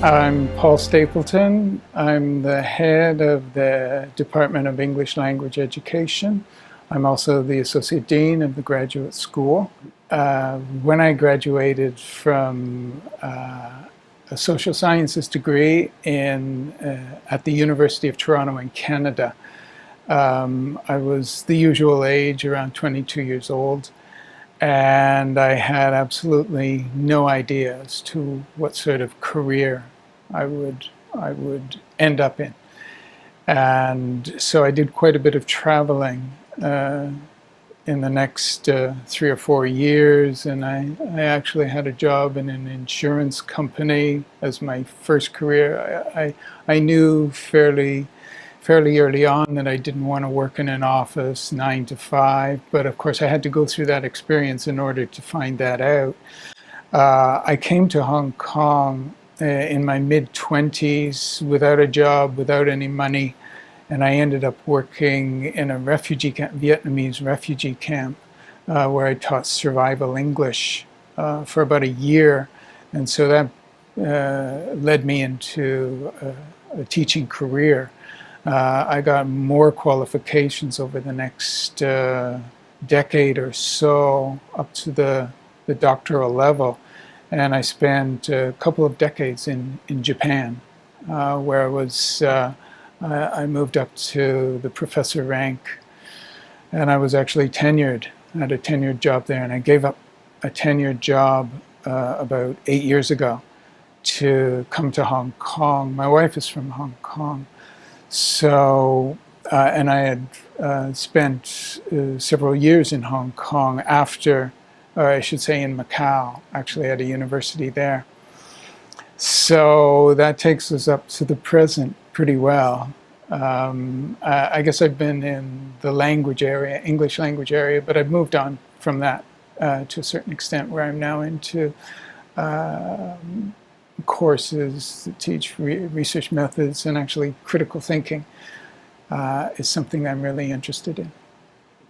I'm Paul Stapleton. I'm the head of the Department of English Language Education. I'm also the Associate Dean of the Graduate School. When I graduated from a social sciences degree at the University of Toronto in Canada, I was the usual age, around 22 years old. And I had absolutely no idea as to what sort of career I would end up in. And so I did quite a bit of traveling in the next 3 or 4 years, and I actually had a job in an insurance company as my first career. I knew fairly early on that I didn't want to work in an office 9 to 5, but of course I had to go through that experience in order to find that out. I came to Hong Kong in my mid-20s without a job, without any money, and I ended up working in a refugee camp, Vietnamese refugee camp, where I taught survival English for about a year, and so that led me into a teaching career. I got more qualifications over the next decade or so, up to the doctoral level, and I spent a couple of decades in Japan, where I moved up to the professor rank, and I was actually tenured. I had a tenured job there, and I gave up a tenured job about 8 years ago to come to Hong Kong. My wife is from Hong Kong. So, and I had spent several years in Hong Kong after, or I should say in Macau, actually at a university there. So that takes us up to the present pretty well. I guess I've been in the language area, English language area, but I've moved on from that to a certain extent, where I'm now into courses that teach research methods, and actually critical thinking is something I'm really interested in.